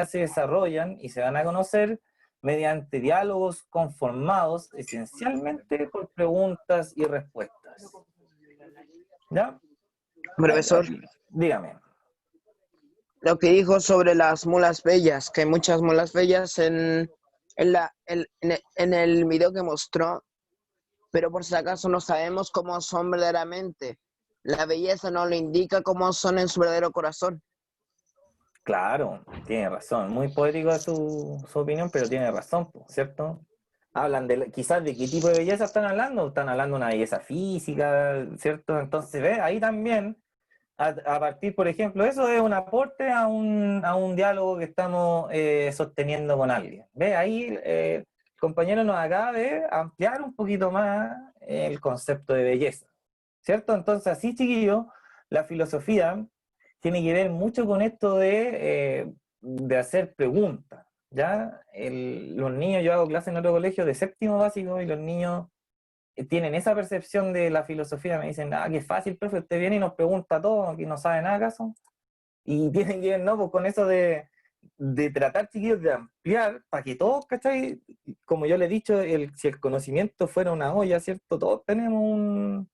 se desarrollan y se dan a conocer mediante diálogos conformados esencialmente por preguntas y respuestas. ¿Ya? Profesor, Dígame. lo que dijo sobre las mulas bellas, que hay muchas mulas bellas en el video que mostró, pero por si acaso no sabemos cómo son verdaderamente. La belleza no lo indica cómo son en su verdadero corazón. Claro, tiene razón. Muy poético su opinión, pero tiene razón, ¿cierto? Hablan quizás de qué tipo de belleza están hablando. Están hablando de una belleza física, ¿cierto? Entonces, ve, ahí también, a partir, por ejemplo, eso es un aporte a un diálogo que estamos sosteniendo con alguien. Ve, ahí el compañero nos acaba de ampliar un poquito más el concepto de belleza, ¿cierto? Entonces, así, chiquillos, la filosofía tiene que ver mucho con esto de hacer preguntas, ¿ya? Los niños, yo hago clase en otro colegio de séptimo básico y los niños tienen esa percepción de la filosofía, me dicen, qué fácil, profe, usted viene y nos pregunta todo, que no sabe nada acaso, y tienen que ver, ¿no? Pues con eso de tratar, chiquillos, de ampliar, para que todos, ¿cachai? Como yo le he dicho, si el conocimiento fuera una olla, ¿cierto? Todos tenemos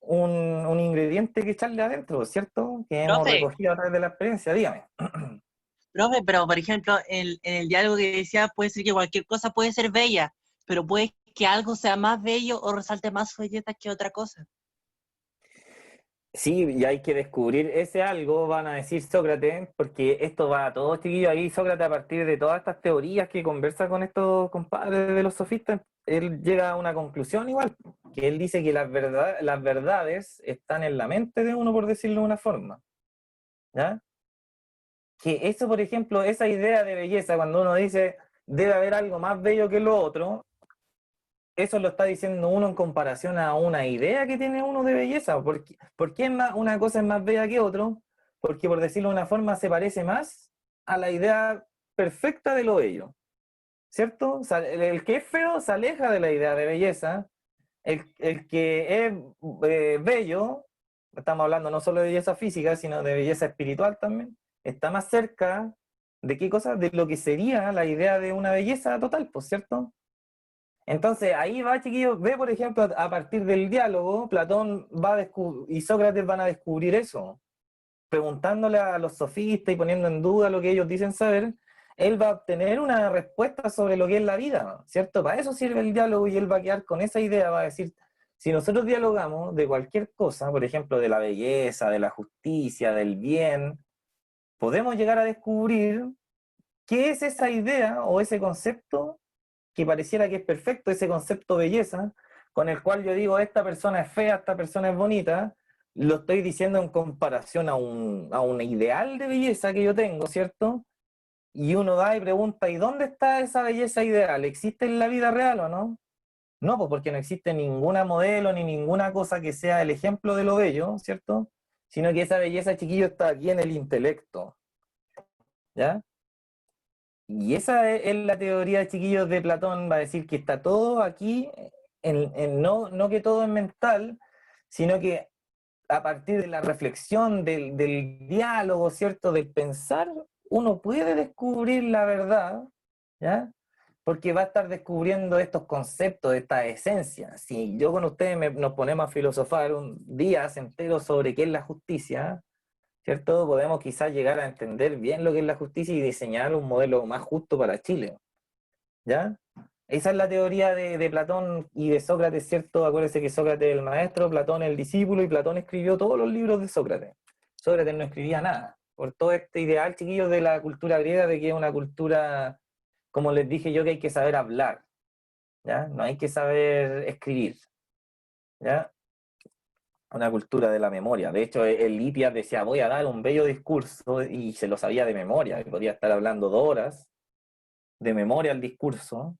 un ingrediente que echarle adentro, ¿cierto? Que hemos Profe, recogido a través de la experiencia, dígame. profe, pero por ejemplo, en el diálogo que decía, puede ser que cualquier cosa puede ser bella, pero puede que algo sea más bello o resalte más su belleza que otra cosa. Sí, y hay que descubrir ese algo, van a decir Sócrates, porque esto va a todos, chiquillos, ahí Sócrates a partir de todas estas teorías que conversa con estos compadres de los sofistas, él llega a una conclusión igual, que él dice que las verdades están en la mente de uno, por decirlo de una forma, ¿ya? Que eso, por ejemplo, esa idea de belleza, cuando uno dice debe haber algo más bello que lo otro, eso lo está diciendo uno en comparación a una idea que tiene uno de belleza. ¿Por qué una cosa es más bella que otro? Porque, por decirlo de una forma, se parece más a la idea perfecta de lo bello, ¿cierto? O sea, el que es feo se aleja de la idea de belleza. El que es bello, estamos hablando no solo de belleza física, sino de belleza espiritual también, está más cerca de qué cosa, de lo que sería la idea de una belleza total, pues, ¿cierto? Entonces, ahí va, chiquillos, ve, por ejemplo, a partir del diálogo, Platón y Sócrates van a descubrir eso, preguntándole a los sofistas y poniendo en duda lo que ellos dicen saber, él va a obtener una respuesta sobre lo que es la vida, ¿cierto? Para eso sirve el diálogo y él va a quedar con esa idea, va a decir, si nosotros dialogamos de cualquier cosa, por ejemplo, de la belleza, de la justicia, del bien, podemos llegar a descubrir qué es esa idea o ese concepto que pareciera que es perfecto, ese concepto de belleza, con el cual yo digo, esta persona es fea, esta persona es bonita, lo estoy diciendo en comparación a un ideal de belleza que yo tengo, ¿cierto? Y uno va y pregunta, ¿y dónde está esa belleza ideal? ¿Existe en la vida real o no? No, pues porque no existe ninguna modelo ni ninguna cosa que sea el ejemplo de lo bello, ¿cierto? Sino que esa belleza, chiquillo, está aquí en el intelecto, ¿ya? Y esa es la teoría, chiquillos, de Platón, va a decir que está todo aquí, no que todo es mental, sino que a partir de la reflexión, del diálogo, ¿cierto? Del pensar, uno puede descubrir la verdad, ¿ya? Porque va a estar descubriendo estos conceptos, esta esencia. Si yo con ustedes nos ponemos a filosofar días enteros sobre qué es la justicia, ¿cierto? Podemos quizás llegar a entender bien lo que es la justicia y diseñar un modelo más justo para Chile, ¿ya? Esa es la teoría de Platón y de Sócrates, ¿cierto? Acuérdense que Sócrates es el maestro, Platón el discípulo, y Platón escribió todos los libros de Sócrates. Sócrates no escribía nada, por todo este ideal, chiquillos, de la cultura griega, de que es una cultura, como les dije yo, que hay que saber hablar, ¿ya? No hay que saber escribir, ¿ya? Una cultura de la memoria. De hecho, el Hipias decía, voy a dar un bello discurso, y se lo sabía de memoria, y podía estar hablando 2 horas de memoria el discurso,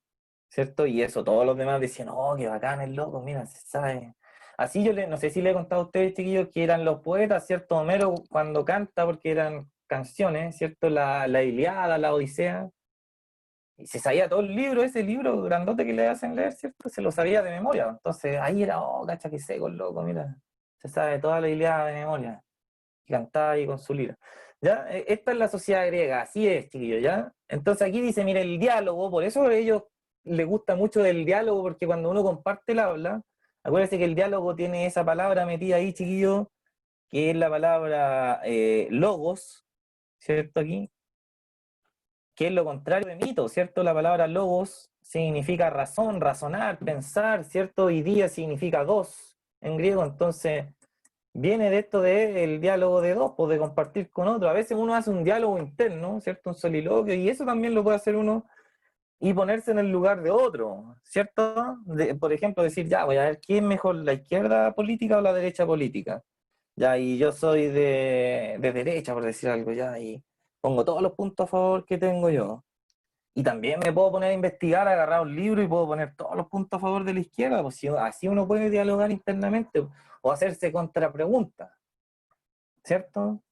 ¿cierto? Y eso, todos los demás decían, oh, qué bacán el loco, mira, se sabe. Así no sé si le he contado a ustedes, chiquillos, que eran los poetas, ¿cierto? Homero cuando canta, porque eran canciones, ¿cierto? La Ilíada, la Odisea, y se sabía todo el libro, ese libro grandote que le hacen leer, ¿cierto? Se lo sabía de memoria. Entonces ahí era, oh, cacha que seco el loco, mira, se sabe toda la Ilíada de memoria, y cantaba ahí con su lira. ¿Ya? Esta es la sociedad griega, así es, chiquillo, ¿ya? Entonces aquí dice, mira, el diálogo, por eso a ellos les gusta mucho el diálogo, porque cuando uno comparte el habla, acuérdense que el diálogo tiene esa palabra metida ahí, chiquillo, que es la palabra logos, ¿cierto? Aquí, que es lo contrario de mito, ¿cierto? La palabra logos significa razón, razonar, pensar, ¿cierto? Y día significa dos en griego, entonces viene de esto del diálogo de dos, pues de compartir con otro. A veces uno hace un diálogo interno, ¿cierto? Un soliloquio, y eso también lo puede hacer uno y ponerse en el lugar de otro, ¿cierto? Por ejemplo, decir, ya, voy a ver quién es mejor, la izquierda política o la derecha política. Ya, y yo soy de derecha, por decir algo, ya, y pongo todos los puntos a favor que tengo yo. Y también me puedo poner a investigar, agarrar un libro y puedo poner todos los puntos a favor de la izquierda, pues así uno puede dialogar internamente o hacerse contrapreguntas, ¿cierto?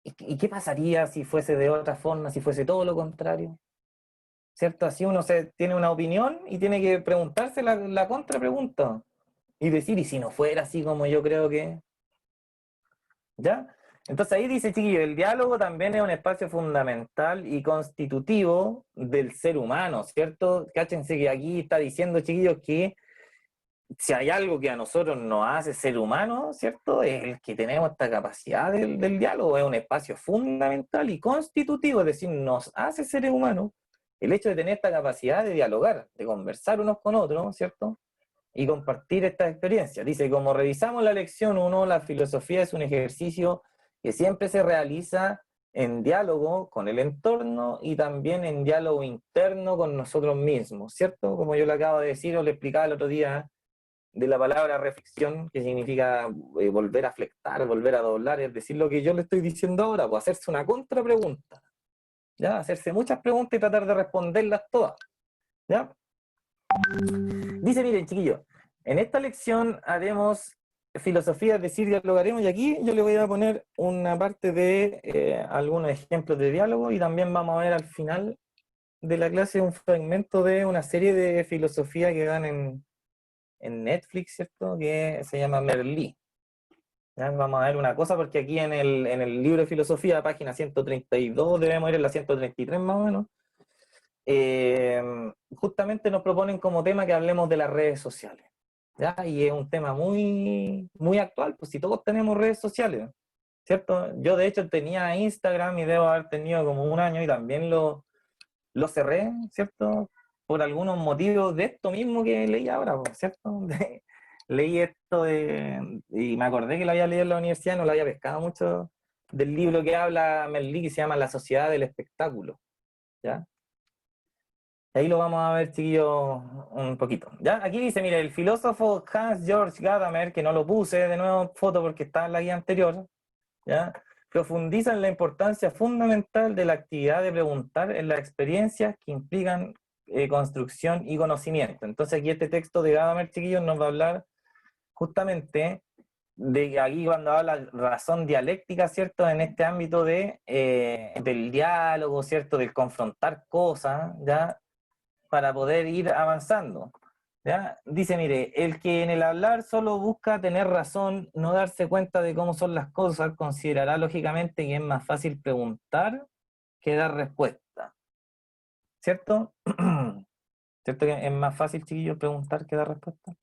¿Y qué pasaría si fuese de otra forma, si fuese todo lo contrario? ¿Cierto? Así uno tiene una opinión y tiene que preguntarse la contrapregunta y decir, ¿y si no fuera así como yo creo que? ¿Ya? Entonces ahí dice, chiquillo, el diálogo también es un espacio fundamental y constitutivo del ser humano, ¿cierto? Cáchense que aquí está diciendo, chiquillos, que si hay algo que a nosotros nos hace ser humanos, ¿cierto? Es el que tenemos esta capacidad del diálogo, es un espacio fundamental y constitutivo, es decir, nos hace seres humanos el hecho de tener esta capacidad de dialogar, de conversar unos con otros, ¿cierto? Y compartir estas experiencias. Dice, como revisamos la lección 1, la filosofía es un ejercicio que siempre se realiza en diálogo con el entorno y también en diálogo interno con nosotros mismos, ¿cierto? Como yo le acabo de decir o le explicaba el otro día, de la palabra reflexión, que significa volver a flectar, volver a doblar, es decir, lo que yo le estoy diciendo ahora, pues hacerse una contrapregunta, ¿ya? Hacerse muchas preguntas y tratar de responderlas todas, ¿ya? Dice, miren, chiquillos, en esta lección haremos filosofía, es decir, dialogaremos, y aquí yo le voy a poner una parte de algunos ejemplos de diálogo, y también vamos a ver al final de la clase un fragmento de una serie de filosofía que dan en Netflix, ¿cierto? Que se llama Merlí. ¿Ya? Vamos a ver una cosa, porque aquí en el libro de filosofía, página 132, debemos ir en la 133 más o menos, justamente nos proponen como tema que hablemos de las redes sociales. ¿Ya? Y es un tema muy, muy actual, pues si todos tenemos redes sociales, ¿cierto? Yo de hecho tenía Instagram y debo haber tenido como un año y también lo cerré, ¿cierto? Por algunos motivos de esto mismo que leí ahora, ¿cierto? Leí esto y me acordé que lo había leído en la universidad, no lo había pescado mucho, del libro que habla Merlí, que se llama La sociedad del espectáculo, ¿ya? Y ahí lo vamos a ver, chiquillos, un poquito, ¿ya? Aquí dice, mire, el filósofo Hans-Georg Gadamer, que no lo puse de nuevo en foto porque está en la guía anterior, ¿ya? Profundiza en la importancia fundamental de la actividad de preguntar en las experiencias que implican construcción y conocimiento. Entonces aquí este texto de Gadamer, chiquillos, nos va a hablar justamente de aquí cuando habla razón dialéctica, ¿cierto? En este ámbito del diálogo, ¿cierto? Del confrontar cosas, ¿ya? Para poder ir avanzando. ¿Ya? Dice, mire, el que en el hablar solo busca tener razón, no darse cuenta de cómo son las cosas, considerará lógicamente que es más fácil preguntar que dar respuesta. ¿Cierto? ¿Cierto que es más fácil, chiquillos, preguntar que dar respuesta?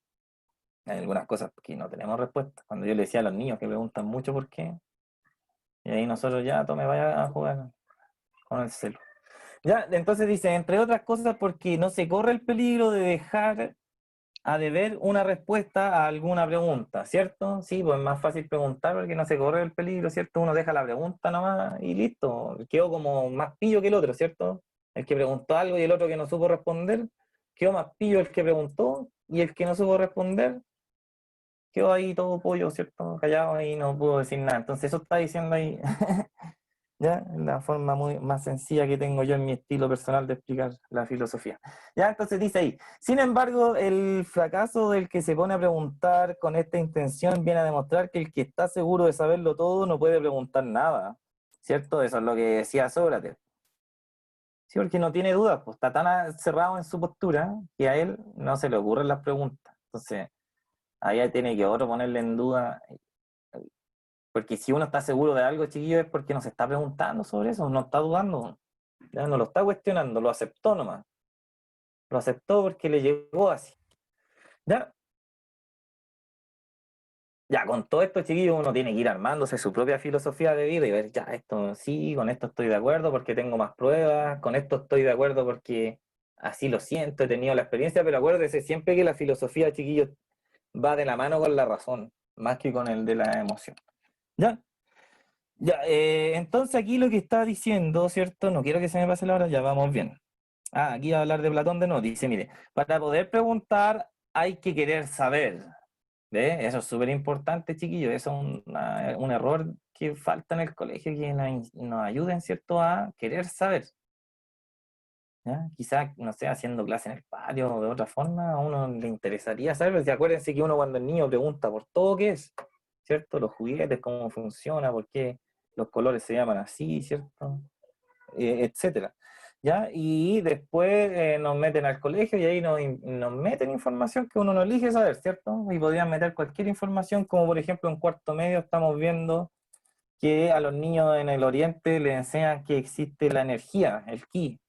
Hay algunas cosas que no tenemos respuesta. Cuando yo le decía a los niños que preguntan mucho por qué, y ahí nosotros ya, tome, vaya a jugar con el celu. Ya, entonces dice, entre otras cosas, porque no se corre el peligro de dejar a deber una respuesta a alguna pregunta, ¿cierto? Sí, pues es más fácil preguntar porque no se corre el peligro, ¿cierto? Uno deja la pregunta nomás y listo. Quedó como más pillo que el otro, ¿cierto? El que preguntó algo y el otro que no supo responder, quedó más pillo el que preguntó y el que no supo responder, quedó ahí todo pollo, ¿cierto? Callado y no pudo decir nada. Entonces eso está diciendo ahí, ¿ya? La forma más sencilla que tengo yo en mi estilo personal de explicar la filosofía. Ya, entonces dice ahí, sin embargo, el fracaso del que se pone a preguntar con esta intención viene a demostrar que el que está seguro de saberlo todo no puede preguntar nada, ¿cierto? Eso es lo que decía Sócrates. Sí, porque no tiene dudas, pues está tan cerrado en su postura que a él no se le ocurren las preguntas. Entonces, ahí tiene que otro ponerle en duda Porque si uno está seguro de algo, chiquillo, es porque no se está preguntando sobre eso, no está dudando, ya no lo está cuestionando, lo aceptó nomás. Lo aceptó porque le llegó así. ¿Ya? Ya, con todo esto, chiquillos, uno tiene que ir armándose su propia filosofía de vida y ver, ya, esto sí, con esto estoy de acuerdo porque tengo más pruebas, con esto estoy de acuerdo porque así lo siento, he tenido la experiencia, pero acuérdese siempre que la filosofía, chiquillos, va de la mano con la razón, más que con el de la emoción. ¿Ya? Ya, entonces aquí lo que está diciendo, ¿cierto? No quiero que se me pase la hora, ya vamos bien. Ah, aquí va a hablar de Platón de nuevo. Dice, mire, para poder preguntar hay que querer saber. ¿Ve? Eso es súper importante, chiquillos. Eso es un error que falta en el colegio, que nos ayuden, ¿cierto?, a querer saber. ¿Ya? Quizás, no sé, haciendo clase en el patio o de otra forma, a uno le interesaría saber. Porque acuérdense que uno cuando es niño pregunta por todo qué es, ¿cierto? Los juguetes, cómo funciona, por qué los colores se llaman así, ¿cierto? Etcétera. ¿Ya? Y después nos meten al colegio y ahí nos meten información que uno no elige saber, ¿cierto? Y podrían meter cualquier información, como por ejemplo en cuarto medio estamos viendo que a los niños en el oriente les enseñan que existe la energía, el ki,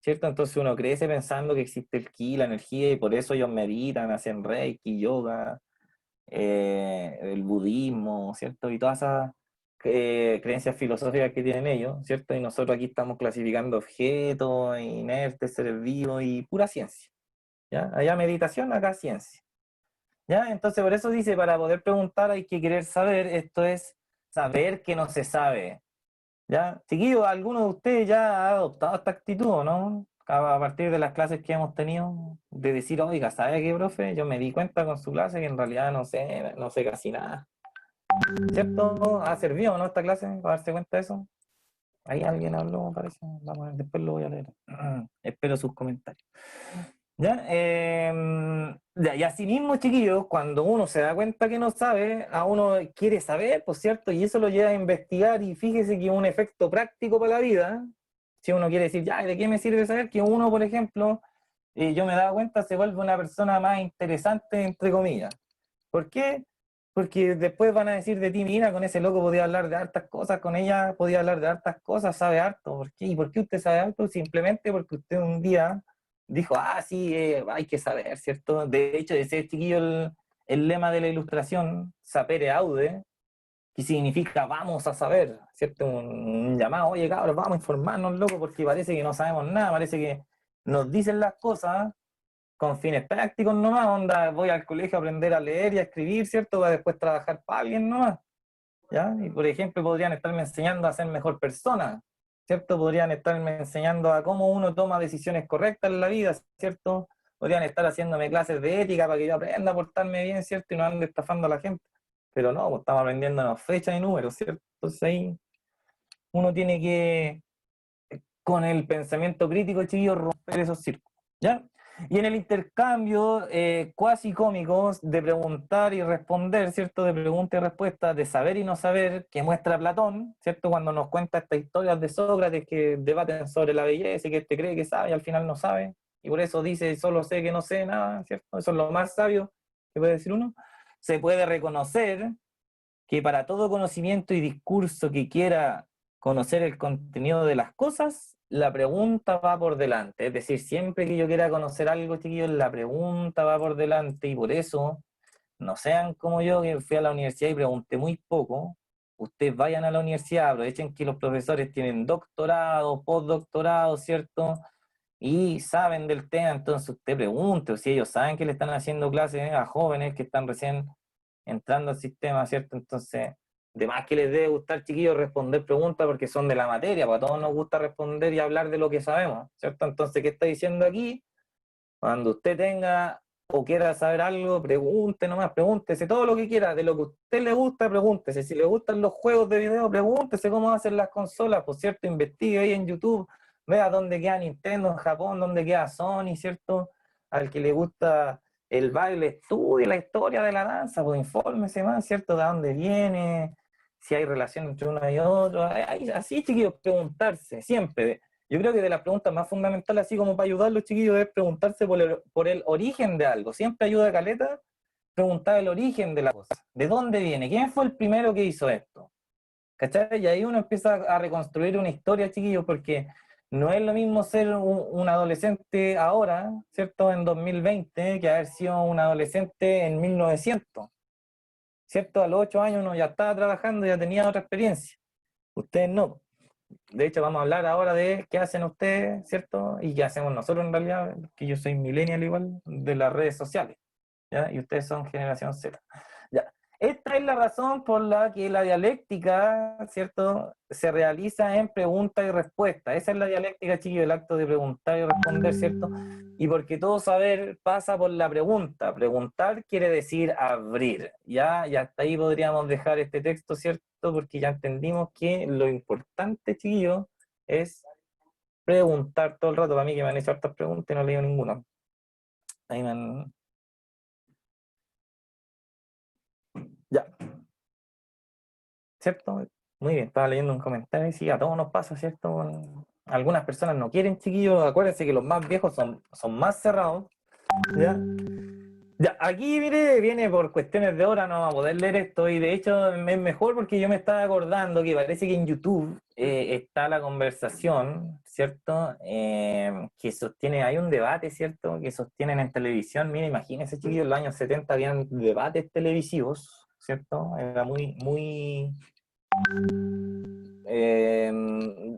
¿cierto? Entonces uno crece pensando que existe el ki, la energía, y por eso ellos meditan, hacen reiki, yoga, el budismo, ¿cierto? Y todas esas creencias filosóficas que tienen ellos, ¿cierto? Y nosotros aquí estamos clasificando objetos, inertes, seres vivos y pura ciencia, ¿ya? Allá meditación, acá ciencia, ¿ya? Entonces por eso dice, para poder preguntar hay que querer saber, esto es saber que no se sabe, ¿ya? Chiquillos, ¿alguno de ustedes ya ha adoptado esta actitud, o no? A partir de las clases que hemos tenido, de decir, oiga, ¿sabe qué, profe? Yo me di cuenta con su clase que en realidad no sé casi nada. ¿Cierto? ¿Ha servido, no, esta clase para darse cuenta de eso? Ahí alguien habló, me parece. Vamos a ver, después lo voy a leer. Espero sus comentarios. ¿Ya? Ya, y así mismo, chiquillos, cuando uno se da cuenta que no sabe, a uno quiere saber, pues cierto, y eso lo lleva a investigar, y fíjese que un efecto práctico para la vida, si uno quiere decir, ya, ¿de qué me sirve saber? Que uno, por ejemplo, yo me daba cuenta, se vuelve una persona más interesante, entre comillas. ¿Por qué? Porque después van a decir de ti, mira, con ese loco podía hablar de hartas cosas, con ella podía hablar de hartas cosas, sabe harto. ¿Por qué? ¿Y por qué usted sabe harto? Simplemente porque usted un día dijo, ah, sí, hay que saber, ¿cierto? De hecho, ese chiquillo el lema de la ilustración, sapere aude, que significa vamos a saber, ¿cierto? Un llamado, oye, cabros, vamos a informarnos, loco, porque parece que no sabemos nada, parece que nos dicen las cosas con fines prácticos nomás, onda, voy al colegio a aprender a leer y a escribir, ¿cierto? Para después trabajar para alguien nomás, ¿ya? Y por ejemplo, podrían estarme enseñando a ser mejor persona, ¿cierto? Podrían estarme enseñando a cómo uno toma decisiones correctas en la vida, ¿cierto? Podrían estar haciéndome clases de ética para que yo aprenda a portarme bien, ¿cierto? Y no ande estafando a la gente. Pero no, pues estamos aprendiendo fechas y números, ¿cierto? Entonces ahí uno tiene que, con el pensamiento crítico, chiquillos, romper esos círculos, ¿ya? Y en el intercambio cuasi cómicos de preguntar y responder, ¿cierto? De pregunta y respuesta, de saber y no saber, que muestra Platón, ¿cierto? Cuando nos cuenta estas historias de Sócrates que debaten sobre la belleza y que este cree que sabe y al final no sabe, y por eso dice, solo sé que no sé nada, ¿cierto? Eso es lo más sabio que puede decir uno. Se puede reconocer que para todo conocimiento y discurso que quiera conocer el contenido de las cosas, la pregunta va por delante. Es decir, siempre que yo quiera conocer algo, chiquillos, la pregunta va por delante, y por eso no sean como yo, que fui a la universidad y pregunté muy poco. Ustedes vayan a la universidad, aprovechen que los profesores tienen doctorado, postdoctorado, ¿cierto? Y saben del tema, entonces usted pregunte, o si ellos saben que le están haciendo clases a jóvenes que están recién entrando al sistema, ¿cierto? Entonces, de más que les debe gustar, chiquillos, responder preguntas porque son de la materia, pues a todos nos gusta responder y hablar de lo que sabemos, ¿cierto? Entonces, ¿qué está diciendo aquí? Cuando usted tenga o quiera saber algo, pregunte nomás, pregúntese todo lo que quiera, de lo que a usted le gusta, pregúntese. Si le gustan los juegos de video, pregúntese cómo hacen las consolas, por cierto, investigue ahí en YouTube, vea dónde queda Nintendo en Japón, dónde queda Sony, ¿cierto? Al que le gusta el baile, estudie la historia de la danza, pues infórmese más, ¿cierto? De dónde viene, si hay relación entre uno y otro. Así, chiquillos, preguntarse, siempre. Yo creo que de las preguntas más fundamentales, así como para ayudar a los chiquillos, es preguntarse por el origen de algo. Siempre ayuda a caleta preguntar el origen de la cosa, de dónde viene, quién fue el primero que hizo esto, ¿cachai? Y ahí uno empieza a reconstruir una historia, chiquillos, porque no es lo mismo ser un adolescente ahora, ¿cierto? En 2020, que haber sido un adolescente en 1900, ¿cierto? A los 8 años uno ya estaba trabajando, ya tenía otra experiencia. Ustedes no. De hecho, vamos a hablar ahora de qué hacen ustedes, ¿cierto? Y qué hacemos nosotros en realidad, que yo soy millennial igual, de las redes sociales, ¿ya? Y ustedes son generación Z. Ya. Esta es la razón por la que la dialéctica, ¿cierto?, se realiza en pregunta y respuesta. Esa es la dialéctica, chiquillos, el acto de preguntar y responder, ¿cierto? Y porque todo saber pasa por la pregunta. Preguntar quiere decir abrir, ¿ya? Y hasta ahí podríamos dejar este texto, ¿cierto? Porque ya entendimos que lo importante, chiquillos, es preguntar todo el rato. Para mí que me han hecho hartas preguntas y no he leído ninguna. Ahí me han... Ya. ¿Cierto? Muy bien, estaba leyendo un comentario y sí, a todos nos pasa, ¿cierto? Algunas personas no quieren, chiquillos, acuérdense que los más viejos son más cerrados, ¿ya? Ya, aquí, mire, viene por cuestiones de hora, no vamos a poder leer esto, y de hecho es mejor porque yo me estaba acordando que parece que en YouTube está la conversación, ¿cierto? Que sostiene, hay un debate, ¿cierto? Que sostienen en televisión. Mire, imagínense, chiquillos, en los años 70 habían debates televisivos, ¿cierto? Era muy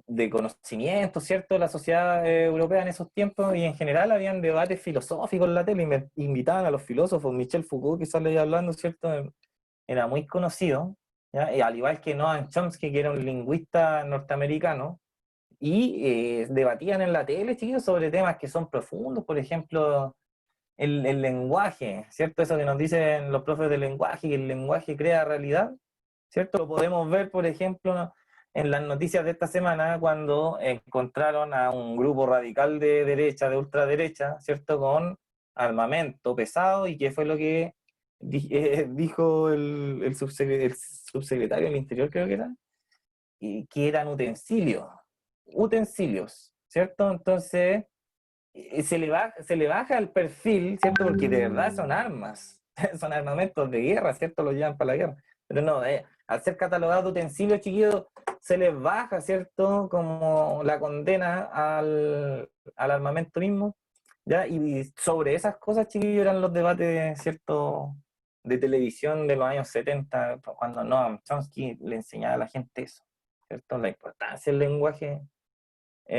de conocimiento, ¿cierto?, de la sociedad europea en esos tiempos, y en general habían debates filosóficos en la tele, invitaban a los filósofos. Michel Foucault, que sale hablando, ¿cierto?, era muy conocido, ¿ya? Y al igual que Noam Chomsky, que era un lingüista norteamericano, y debatían en la tele, chicos, sobre temas que son profundos, por ejemplo, el lenguaje, ¿cierto? Eso que nos dicen los profes del lenguaje, que el lenguaje crea realidad, ¿cierto? Lo podemos ver, por ejemplo, en las noticias de esta semana, cuando encontraron a un grupo radical de derecha, de ultraderecha, ¿cierto?, con armamento pesado. ¿Y qué fue lo que dijo el subsecretario del Interior, creo que era? Y que eran utensilios, ¿cierto? Entonces, se le baja el perfil, ¿cierto? Porque de verdad son armas, son armamentos de guerra, ¿cierto? Los llevan para la guerra. Pero no, al ser catalogados de utensilios, chiquillos, se les baja, ¿cierto?, como la condena al armamento mismo, ¿ya? Y sobre esas cosas, chiquillos, eran los debates, ¿cierto?, de televisión de los años 70, cuando Noam Chomsky le enseñaba a la gente eso, ¿cierto? La importancia del lenguaje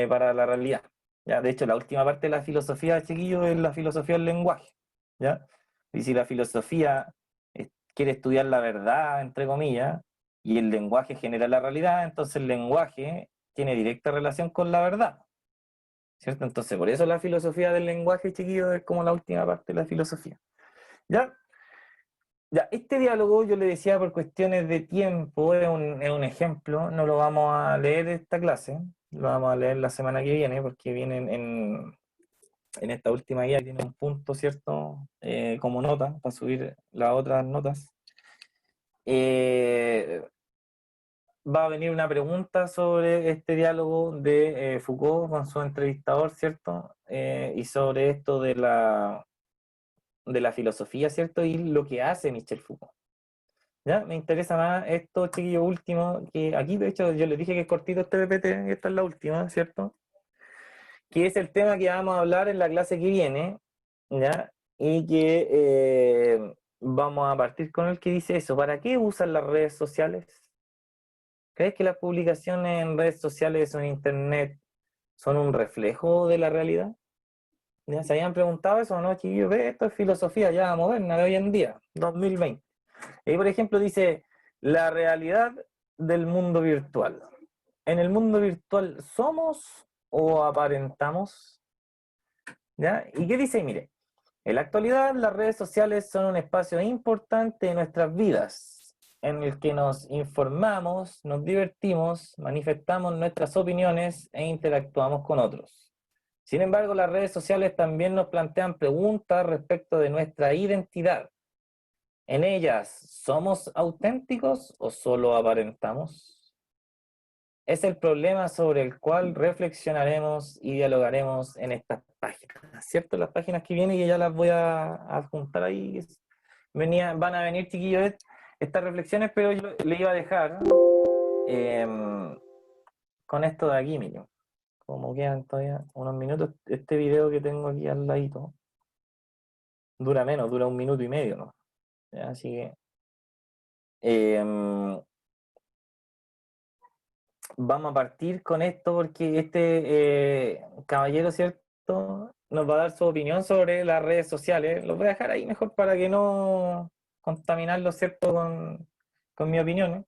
para la realidad. ¿Ya? De hecho, la última parte de la filosofía, chiquillos, es la filosofía del lenguaje, ¿ya? Y si la filosofía quiere estudiar la verdad, entre comillas, y el lenguaje genera la realidad, entonces el lenguaje tiene directa relación con la verdad, ¿cierto? Entonces, por eso la filosofía del lenguaje, chiquillos, es como la última parte de la filosofía. ¿Ya? Ya, este diálogo, yo le decía, por cuestiones de tiempo, es un ejemplo, no lo vamos a leer esta clase, lo vamos a leer la semana que viene, porque viene en esta última guía, tiene un punto, ¿cierto?, como nota, para subir las otras notas. Va a venir una pregunta sobre este diálogo de Foucault con su entrevistador, ¿cierto? Y sobre esto de la filosofía, ¿cierto? Y lo que hace Michel Foucault. ¿Ya? Me interesa más esto, chiquillo, último, que aquí de hecho yo les dije que es cortito este PPT, esta es la última, ¿cierto? Que es el tema que vamos a hablar en la clase que viene, ¿ya? Y que vamos a partir con el que dice eso. ¿Para qué usan las redes sociales? ¿Crees que las publicaciones en redes sociales o en internet son un reflejo de la realidad? ¿Ya se habían preguntado eso, no, chiquillos? Esto es filosofía ya moderna de hoy en día, 2020. Y por ejemplo dice, la realidad del mundo virtual. ¿En el mundo virtual somos o aparentamos? ¿Ya? ¿Y qué dice? Mire, en la actualidad las redes sociales son un espacio importante de nuestras vidas, en el que nos informamos, nos divertimos, manifestamos nuestras opiniones e interactuamos con otros. Sin embargo, las redes sociales también nos plantean preguntas respecto de nuestra identidad. En ellas, ¿somos auténticos o solo aparentamos? Es el problema sobre el cual reflexionaremos y dialogaremos en estas páginas, ¿cierto? Las páginas que vienen, y ya las voy a adjuntar ahí. van a venir, chiquillos, estas reflexiones, pero yo le iba a dejar con esto de aquí, miren. Como quedan todavía unos minutos, este video que tengo aquí al ladito dura menos, dura 1 minuto y medio, ¿no? ¿Ya? Así que vamos a partir con esto porque este caballero, ¿cierto? Nos va a dar su opinión sobre las redes sociales. Los voy a dejar ahí mejor para que no contaminarlo, ¿cierto? Con mi opinión, ¿eh?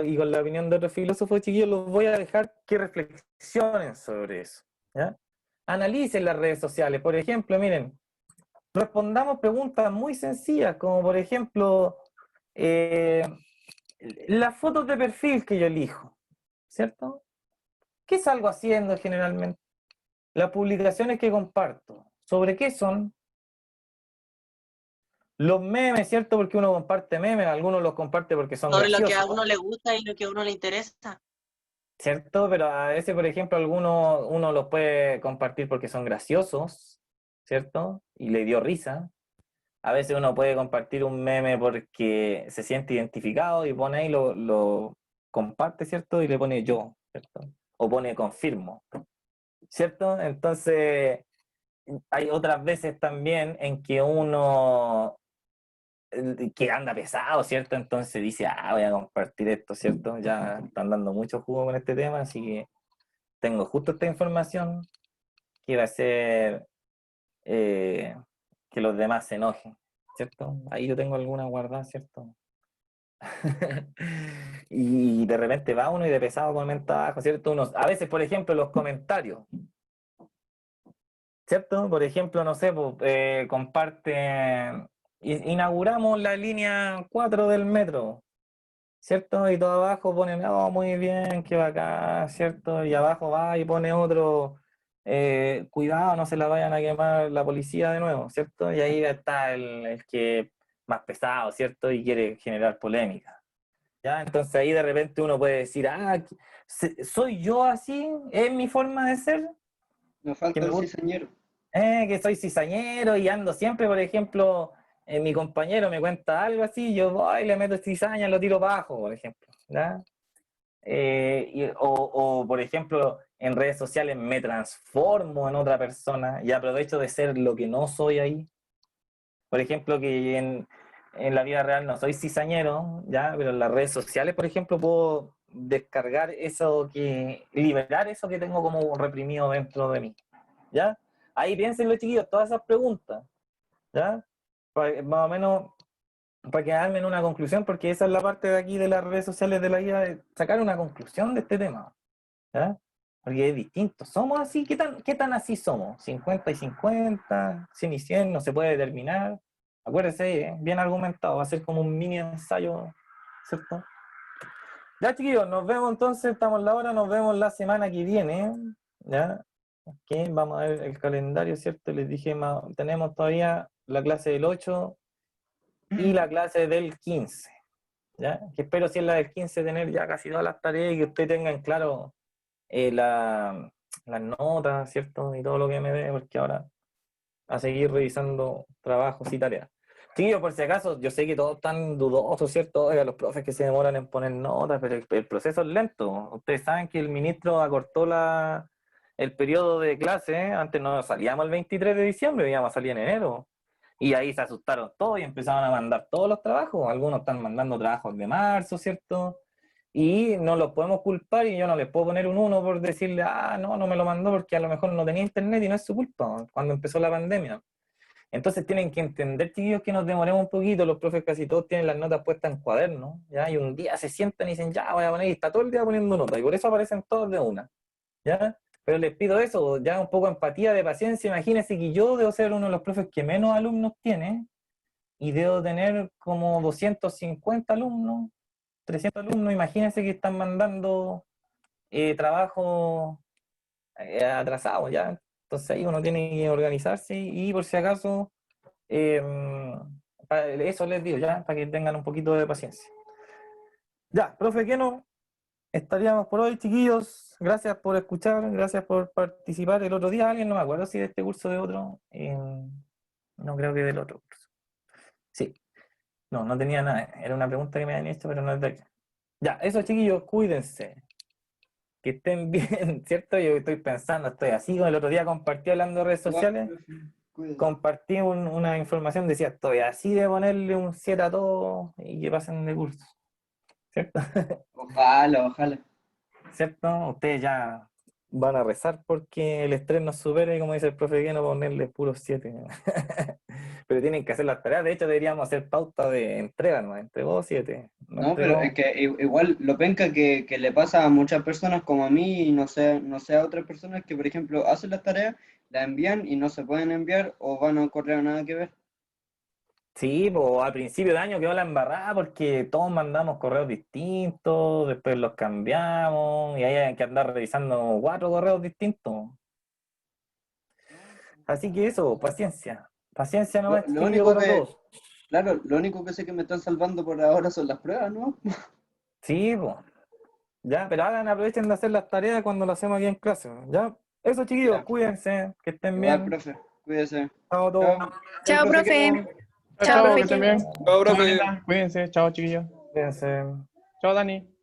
Y con la opinión de otros filósofos, chiquillos, los voy a dejar que reflexionen sobre eso, ¿ya? Analicen las redes sociales. Por ejemplo, miren, respondamos preguntas muy sencillas, como por ejemplo, las fotos de perfil que yo elijo, ¿cierto? ¿Qué salgo haciendo generalmente? Las publicaciones que comparto, ¿sobre qué son? Los memes, ¿cierto? Porque uno comparte memes, algunos los comparte porque son Sobre lo que a graciosos, uno le gusta y lo que a uno le interesa. ¿cierto? Pero a veces, por ejemplo, algunos uno los puede compartir porque son graciosos, ¿cierto? Y le dio risa. A veces uno puede compartir un meme porque se siente identificado y pone ahí, lo comparte, ¿cierto? Y le pone yo, ¿cierto? O pone confirmo, ¿cierto? Entonces, hay otras veces también en que uno que anda pesado, ¿cierto? Entonces dice, voy a compartir esto, ¿cierto? Ya están dando mucho jugo con este tema, así que tengo justo esta información que va a hacer que los demás se enojen, ¿cierto? Ahí yo tengo alguna guardada, ¿cierto? Y de repente va uno y de pesado comenta abajo, ¿cierto? A veces, por ejemplo, los comentarios, ¿cierto? Por ejemplo, no sé, pues, comparte, inauguramos la línea 4 del metro, ¿cierto? Y todo abajo ponen, oh, muy bien, qué bacán, ¿cierto? Y abajo va y pone otro, cuidado, no se la vayan a quemar la policía de nuevo, ¿cierto? Y ahí está el que más pesado, ¿cierto? Y quiere generar polémica, ¿ya? Entonces ahí de repente uno puede decir, ¿soy yo así? ¿Es mi forma de ser? Nos Que falta me el gusta, cizañero. que soy cizañero y ando siempre, por ejemplo, mi compañero me cuenta algo así, yo voy, le meto cizaña, lo tiro para abajo, por ejemplo, ¿ya? O, por ejemplo, en redes sociales me transformo en otra persona y aprovecho de ser lo que no soy ahí. Por ejemplo, que en la vida real no soy cizañero, ¿ya? Pero en las redes sociales, por ejemplo, puedo descargar liberar eso que tengo como reprimido dentro de mí, ¿ya? Ahí piénsenlo, chiquillos, todas esas preguntas, ¿ya? Más o menos para quedarme en una conclusión, porque esa es la parte de aquí de las redes sociales de la vida, de sacar una conclusión de este tema, ¿ya? Porque es distinto. ¿Somos así? ¿Qué tan así somos? ¿50 y 50? ¿100 y 100? No se puede determinar. Acuérdense, bien argumentado, va a ser como un mini ensayo, ¿cierto? Ya, chiquillos, nos vemos entonces, estamos en la hora, nos vemos la semana que viene, ¿ya? Ok, vamos a ver el calendario, ¿cierto? Les dije, tenemos todavía la clase del 8 y la clase del 15, ¿ya? Que espero si es la del 15 tener ya casi todas las tareas y que usted tenga en claro las notas, ¿cierto? Y todo lo que me dé, porque ahora a seguir revisando trabajos y tareas. Tío, por si acaso, yo sé que todos están dudosos, ¿cierto? Oiga, los profes que se demoran en poner notas, pero el proceso es lento. Ustedes saben que el ministro acortó el periodo de clase, ¿eh? Antes no salíamos el 23 de diciembre, íbamos a salir en enero. Y ahí se asustaron todos y empezaron a mandar todos los trabajos. Algunos están mandando trabajos de marzo, ¿cierto? Y no los podemos culpar y yo no les puedo poner un 1 por decirle, no me lo mandó porque a lo mejor no tenía internet y no es su culpa cuando empezó la pandemia. Entonces tienen que entender, chiquillos, que nos demoremos un poquito. Los profes casi todos tienen las notas puestas en cuadernos, ¿ya? Y un día se sientan y dicen, ya voy a poner, y está todo el día poniendo notas, y por eso aparecen todos de una, ¿ya? Pero les pido eso, ya un poco de empatía, de paciencia. Imagínense que yo debo ser uno de los profes que menos alumnos tiene, y debo tener como 250 alumnos, 300 alumnos. Imagínense que están mandando trabajo atrasado, ¿ya? Entonces ahí uno tiene que organizarse y por si acaso, eso les digo, ¿ya? Para que tengan un poquito de paciencia. Ya, profe, ¿qué no? Estaríamos por hoy, chiquillos. Gracias por escuchar, gracias por participar. El otro día alguien, no me acuerdo si de este curso o de otro, no creo que del otro curso. Sí. No, no tenía nada. Era una pregunta que me habían hecho, pero no es de aquí. Ya, eso chiquillos, cuídense. Que estén bien, ¿cierto? Yo estoy pensando, estoy así, como el otro día compartí hablando de redes Igual, sociales, profe, cuídese. compartí una información, decía, estoy así de ponerle un 7 a todo y que pasen de curso, ¿cierto? Ojalá, ojalá. ¿Cierto? Ustedes ya van a rezar porque el estrés nos supere y como dice el profe Guiano, ponerle puros 7. Pero tienen que hacer las tareas, de hecho deberíamos hacer pauta de entrega, ¿no? Entregó 7, no No, pero entregó. es que igual lo penca que le pasa a muchas personas como a mí y no sé a otras personas que, por ejemplo, hacen las tareas, las envían y no se pueden enviar o van a un correo nada que ver. Sí, pues al principio de año quedó la embarrada porque todos mandamos correos distintos, después los cambiamos y ahí hay que andar revisando 4 correos distintos. Así que eso, paciencia. Paciencia Lo, nomás, lo chiquillo, único para que, todos. claro, lo único que sé que me están salvando por ahora son las pruebas, ¿no? Sí, pues. Ya, pero hagan, aprovechen de hacer las tareas cuando las hacemos aquí en clase. Ya, eso chiquillos, Ya. cuídense, que estén Igual, bien. profe, cuídese. Chao a Chao. todos. Chao, Profe profe. Kevin. Chao, Chao, chao, que profe estén Kevin. bien. Chao, Chao, profe. Anita. Cuídense. Chao, chiquillos. Cuídense. Chao, Dani.